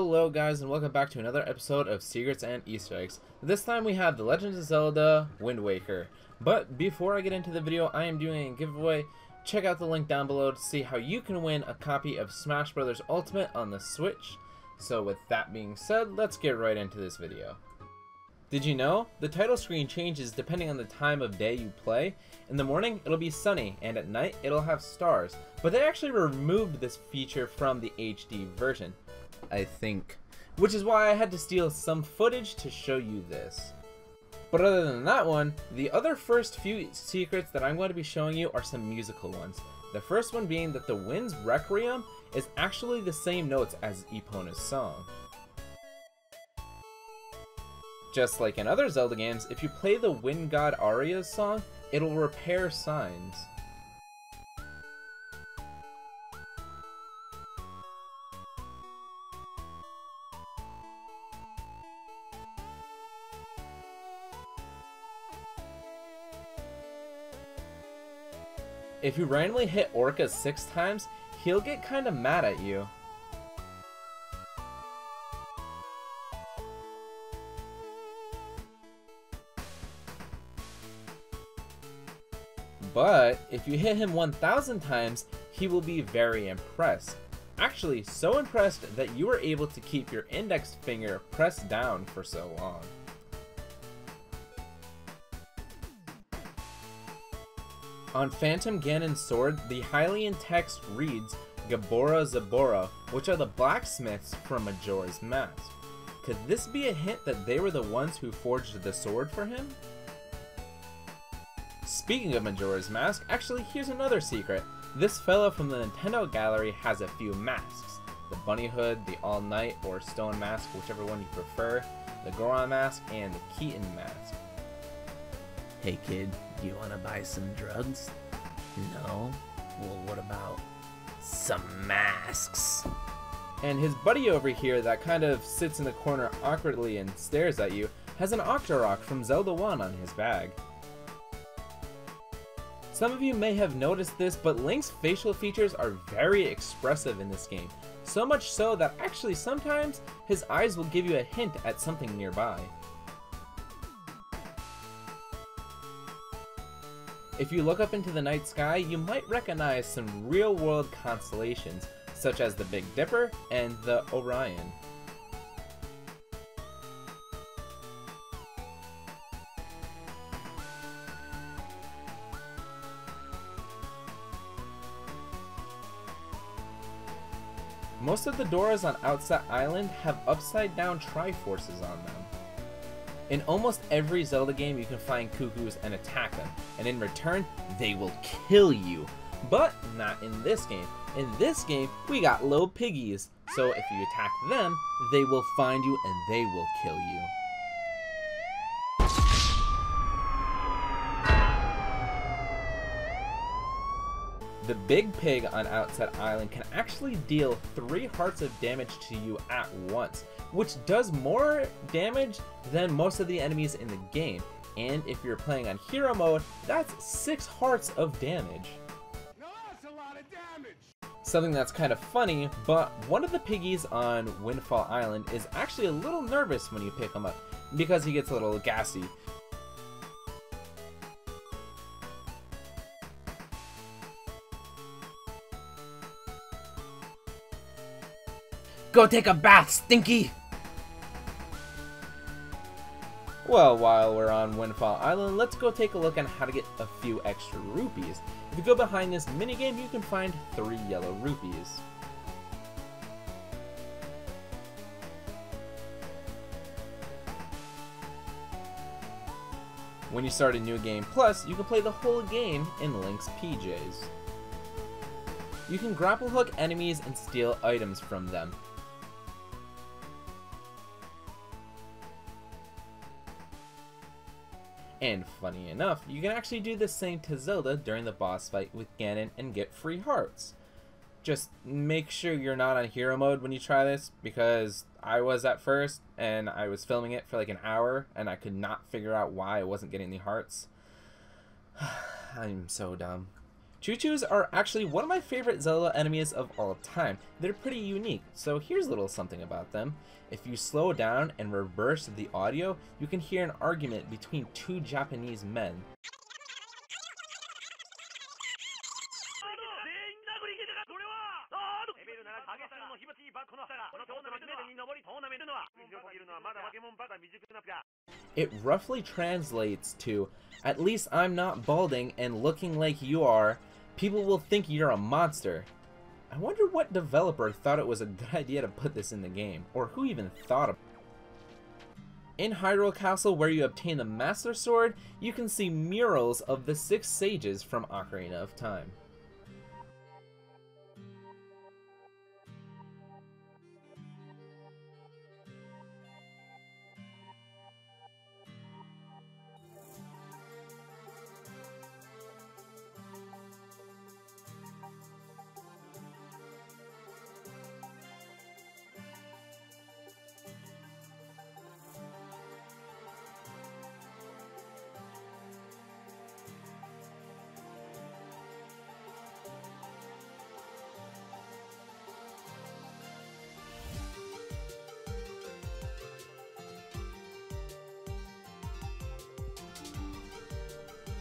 Hello guys, and welcome back to another episode of Secrets and Easter Eggs. This time we have The Legend of Zelda Wind Waker. But before I get into the video, I am doing a giveaway. Check out the link down below to see how you can win a copy of Smash Bros. Ultimate on the Switch. So with that being said, let's get right into this video. Did you know? The title screen changes depending on the time of day you play. In the morning, it'll be sunny, and at night, it'll have stars. But they actually removed this feature from the HD version, I think. Which is why I had to steal some footage to show you this. But other than that one, the other first few secrets that I'm going to be showing you are some musical ones. The first one being that the Wind's Requiem is actually the same notes as Epona's song. Just like in other Zelda games, if you play the Wind God Aria's song, it'll repair signs. If you randomly hit Orca 6 times, he'll get kinda mad at you. But if you hit him 1,000 times, he will be very impressed. Actually, so impressed that you were able to keep your index finger pressed down for so long. On Phantom Ganon's sword, the Hylian text reads Gabora Zabora, which are the blacksmiths from Majora's Mask. Could this be a hint that they were the ones who forged the sword for him? Speaking of Majora's Mask, actually here's another secret. This fellow from the Nintendo gallery has a few masks. The Bunny Hood, the All Night or Stone Mask, whichever one you prefer, the Goron Mask, and the Keaton Mask. Hey kid, do you want to buy some drugs? No? Well, what about some masks? And his buddy over here that kind of sits in the corner awkwardly and stares at you has an Octorok from Zelda 1 on his bag. Some of you may have noticed this, but Link's facial features are very expressive in this game. So much so that actually sometimes his eyes will give you a hint at something nearby. If you look up into the night sky, you might recognize some real-world constellations, such as the Big Dipper and the Orion. Most of the doors on Outset Island have upside-down Triforces on them. In almost every Zelda game you can find cuckoos and attack them, and in return, they will kill you. But not in this game. In this game, we got little piggies, so if you attack them, they will find you and they will kill you. The big pig on Outset Island can actually deal 3 hearts of damage to you at once, which does more damage than most of the enemies in the game. And if you're playing on hero mode, that's 6 hearts of damage. Now that's a lot of damage! Something that's kind of funny, but one of the piggies on Windfall Island is actually a little nervous when you pick him up, because he gets a little gassy. Go take a bath, Stinky! Well, while we're on Windfall Island, let's go take a look at how to get a few extra rupees. If you go behind this minigame, you can find 3 yellow rupees. When you start a new game plus, you can play the whole game in Link's PJs. You can grapple hook enemies and steal items from them. And funny enough, you can actually do the same to Zelda during the boss fight with Ganon and get free hearts. Just make sure you're not on hero mode when you try this, because I was at first, and I was filming it for like an hour, and I could not figure out why I wasn't getting the hearts. I'm so dumb. Choo-choos are actually one of my favorite Zelda enemies of all time. They're pretty unique, so here's a little something about them. If you slow down and reverse the audio, you can hear an argument between two Japanese men. It roughly translates to, "At least I'm not balding and looking like you are. People will think you're a monster." I wonder what developer thought it was a good idea to put this in the game, or who even thought of it. In Hyrule Castle, where you obtain the Master Sword, you can see murals of the 6 sages from Ocarina of Time.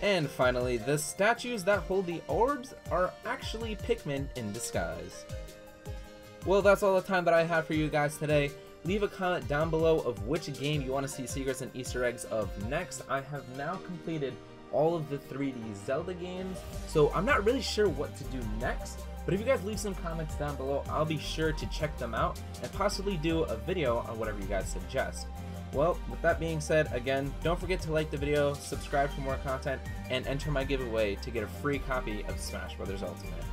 And finally, the statues that hold the orbs are actually Pikmin in disguise. Well, that's all the time that I have for you guys today. Leave a comment down below of which game you want to see secrets and Easter eggs of next. I have now completed all of the 3D Zelda games, so I'm not really sure what to do next, but if you guys leave some comments down below, I'll be sure to check them out and possibly do a video on whatever you guys suggest. Well, with that being said, again, don't forget to like the video, subscribe for more content, and enter my giveaway to get a free copy of Smash Bros. Ultimate.